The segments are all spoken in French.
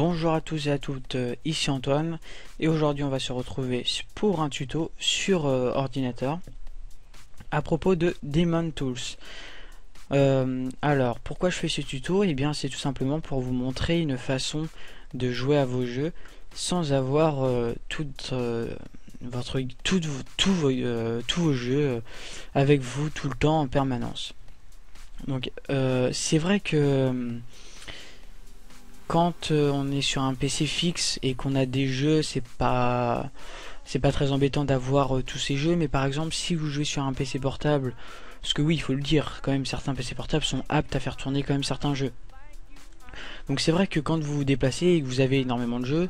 Bonjour à tous et à toutes, ici Antoine et aujourd'hui on va se retrouver pour un tuto sur ordinateur à propos de Demon Tools. Alors pourquoi je fais ce tuto? Eh bien c'est tout simplement pour vous montrer une façon de jouer à vos jeux sans avoir tous vos jeux avec vous tout le temps en permanence. Donc c'est vrai que quand on est sur un PC fixe et qu'on a des jeux, c'est pas très embêtant d'avoir tous ces jeux, mais par exemple si vous jouez sur un PC portable, parce que oui, il faut le dire, quand même certains PC portables sont aptes à faire tourner quand même certains jeux. Donc c'est vrai que quand vous vous déplacez et que vous avez énormément de jeux,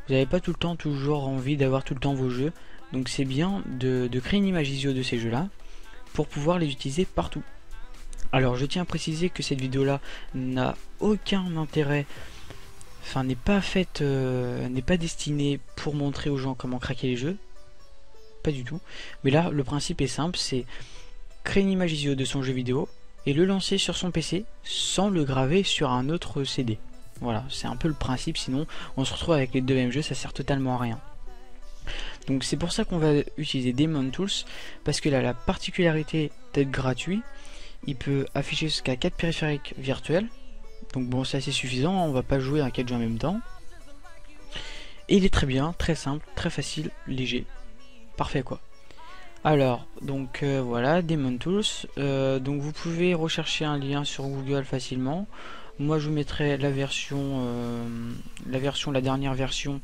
vous n'avez pas tout le temps toujours envie d'avoir tout le temps vos jeux. Donc c'est bien de créer une image ISO de ces jeux-là pour pouvoir les utiliser partout. Alors je tiens à préciser que cette vidéo là n'a aucun intérêt, enfin n'est pas faite, n'est pas destinée pour montrer aux gens comment craquer les jeux, pas du tout. Mais là le principe est simple, c'est créer une image ISO de son jeu vidéo et le lancer sur son PC sans le graver sur un autre CD. Voilà, c'est un peu le principe, sinon on se retrouve avec les deux mêmes jeux, ça sert totalement à rien. Donc c'est pour ça qu'on va utiliser Demon Tools, parce qu'il a la particularité d'être gratuit. Il peut afficher jusqu'à 4 périphériques virtuels. Donc bon, c'est assez suffisant, on va pas jouer à 4 jeux en même temps. Et il est très bien, très simple, très facile, léger. Parfait quoi. Alors, donc voilà, Demon Tools. Donc vous pouvez rechercher un lien sur Google facilement. Moi je vous mettrai la dernière version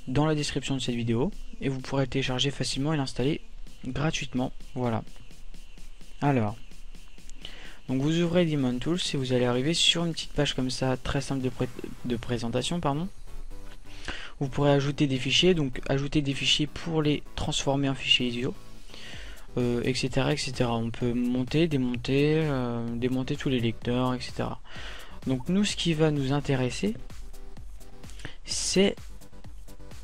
dans la description de cette vidéo. Et vous pourrez le télécharger facilement et l'installer gratuitement. Voilà. Alors. Donc vous ouvrez Demon Tools et vous allez arriver sur une petite page comme ça, très simple de présentation, pardon. Vous pourrez ajouter des fichiers, donc ajouter des fichiers pour les transformer en fichiers ISO, etc., etc. On peut monter, démonter, démonter tous les lecteurs, etc. Donc nous, ce qui va nous intéresser, c'est,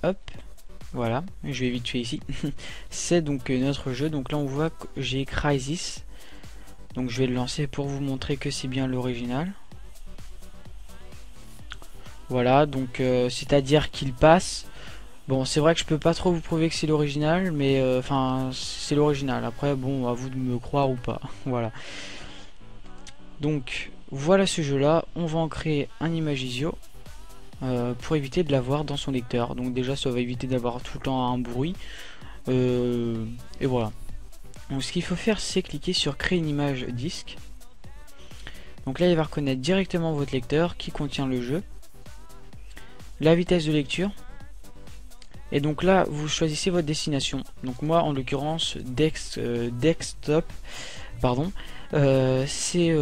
hop, voilà, je vais vite fait ici, c'est donc notre jeu. Donc là on voit que j'ai Crysis. Donc je vais le lancer pour vous montrer que c'est bien l'original. Voilà, donc c'est-à-dire qu'il passe. Bon, c'est vrai que je peux pas trop vous prouver que c'est l'original, mais enfin c'est l'original. Après, bon, à vous de me croire ou pas. Voilà. Donc voilà ce jeu-là. On va en créer un image ISO pour éviter de l'avoir dans son lecteur. Donc déjà, ça va éviter d'avoir tout le temps un bruit. Et voilà. Donc ce qu'il faut faire, c'est cliquer sur créer une image disque. Donc là il va reconnaître directement votre lecteur qui contient le jeu, la vitesse de lecture, et donc là vous choisissez votre destination. Donc moi en l'occurrence desktop, pardon, c'est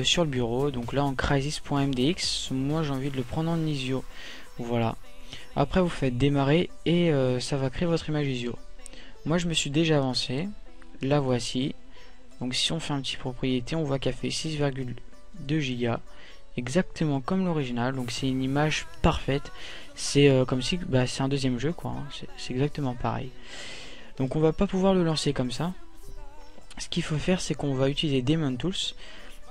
sur le bureau. Donc là en crysis.mdx, moi j'ai envie de le prendre en ISO. Voilà. Après vous faites démarrer et ça va créer votre image ISO. Moi je me suis déjà avancé. La voici. Donc si on fait un petit propriété, on voit qu'elle fait 6,2 Go, exactement comme l'original. Donc c'est une image parfaite. C'est comme si c'est un deuxième jeu quoi, hein. C'est exactement pareil. Donc on va pas pouvoir le lancer comme ça. Ce qu'il faut faire, c'est qu'on va utiliser Demon Tools.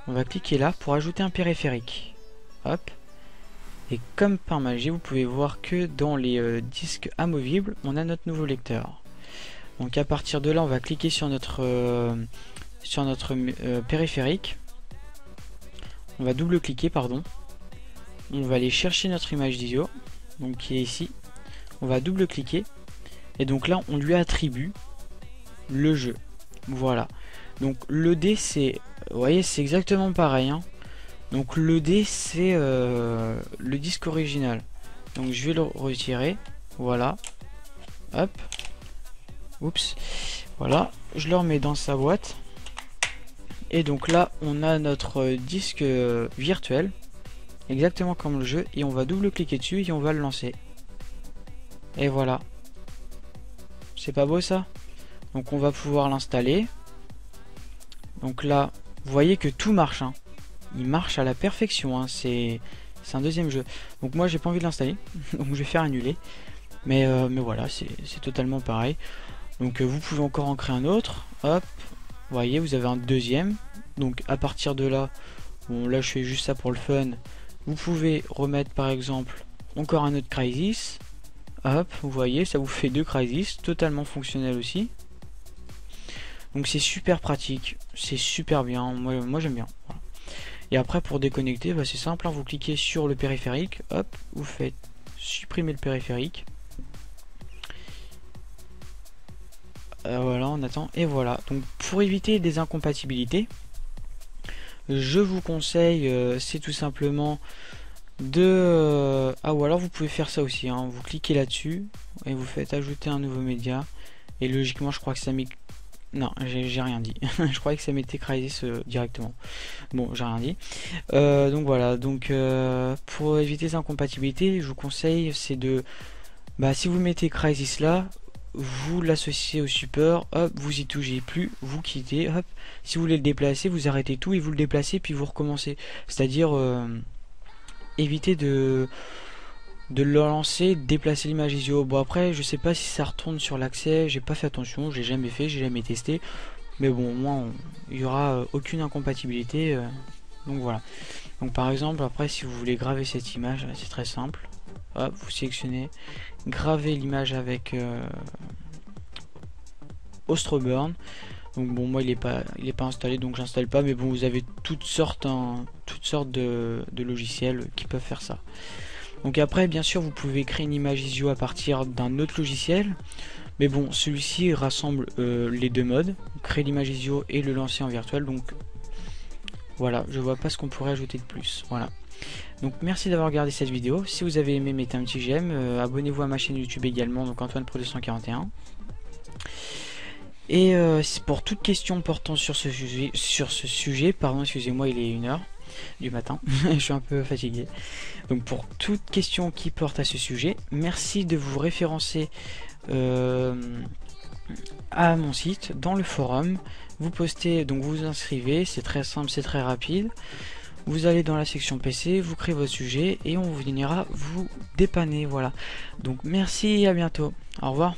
On va cliquer là pour ajouter un périphérique. Hop. Et comme par magie, vous pouvez voir que dans les disques amovibles, on a notre nouveau lecteur. Donc à partir de là, on va cliquer sur notre périphérique. On va double-cliquer, pardon. On va aller chercher notre image d'ISO, donc qui est ici. On va double-cliquer. Et donc là, on lui attribue le jeu. Voilà. Donc le D, c'est, vous voyez, c'est exactement pareil, hein. Donc le D, c'est le disque original. Donc je vais le retirer. Voilà. Hop. Oups, voilà, je le remets dans sa boîte. Et donc là, on a notre disque virtuel, exactement comme le jeu, et on va double-cliquer dessus et on va le lancer. Et voilà. C'est pas beau ça? Donc on va pouvoir l'installer. Donc là, vous voyez que tout marche, hein. Il marche à la perfection, hein. C'est un deuxième jeu. Donc moi, j'ai pas envie de l'installer, donc je vais faire annuler. Mais voilà, c'est totalement pareil. Donc vous pouvez encore en créer un autre. Hop, vous voyez, vous avez un deuxième. Donc à partir de là, bon là je fais juste ça pour le fun. Vous pouvez remettre par exemple encore un autre Crysis. Hop, vous voyez, ça vous fait 2 Crysis, totalement fonctionnel aussi. Donc c'est super pratique, c'est super bien, moi j'aime bien. Voilà. Et après pour déconnecter, bah, c'est simple, hein, vous cliquez sur le périphérique, hop, vous faites supprimer le périphérique. Voilà, on attend, et voilà. Donc pour éviter des incompatibilités, je vous conseille, c'est tout simplement de... ah, ou alors vous pouvez faire ça aussi, hein, vous cliquez là-dessus, et vous faites ajouter un nouveau média, et logiquement je crois que ça met... Non, j'ai rien dit. Je croyais que ça mettait Crysis directement. Bon, j'ai rien dit. Donc voilà, donc pour éviter les incompatibilités, je vous conseille, c'est de... Bah, si vous mettez Crysis là, vous l'associez au support, hop, vous y touchez plus, vous quittez, hop. Si vous voulez le déplacer, vous arrêtez tout et vous le déplacez, puis vous recommencez. C'est-à-dire éviter de le lancer, déplacer l'image ISO. Bon, après je sais pas si ça retourne sur l'accès, j'ai pas fait attention, j'ai jamais fait, j'ai jamais testé, mais bon, au moins il y aura aucune incompatibilité, donc voilà. Donc par exemple, après si vous voulez graver cette image, c'est très simple, hop, vous sélectionnez, graver l'image avec Ostroburn. Donc bon, moi il est pas installé, donc j'installe pas, mais bon, vous avez toutes sortes de logiciels qui peuvent faire ça. Donc après, bien sûr, vous pouvez créer une image ISO à partir d'un autre logiciel, mais bon, celui-ci rassemble les deux modes, créer l'image ISO et le lancer en virtuel. Donc voilà, je vois pas ce qu'on pourrait ajouter de plus. Voilà. Donc merci d'avoir regardé cette vidéo. Si vous avez aimé, mettez un petit j'aime, abonnez-vous à ma chaîne YouTube également, donc Antoine Pro 241. Et pour toute question portant sur ce sujet, pardon, excusez-moi, il est 1h du matin, je suis un peu fatigué. Donc pour toute question qui porte à ce sujet, merci de vous référencer à mon site, dans le forum. Vous postez, donc vous vous inscrivez, c'est très simple, c'est très rapide. Vous allez dans la section PC, vous créez votre sujet et on viendra vous dépanner. Voilà. Donc merci et à bientôt. Au revoir.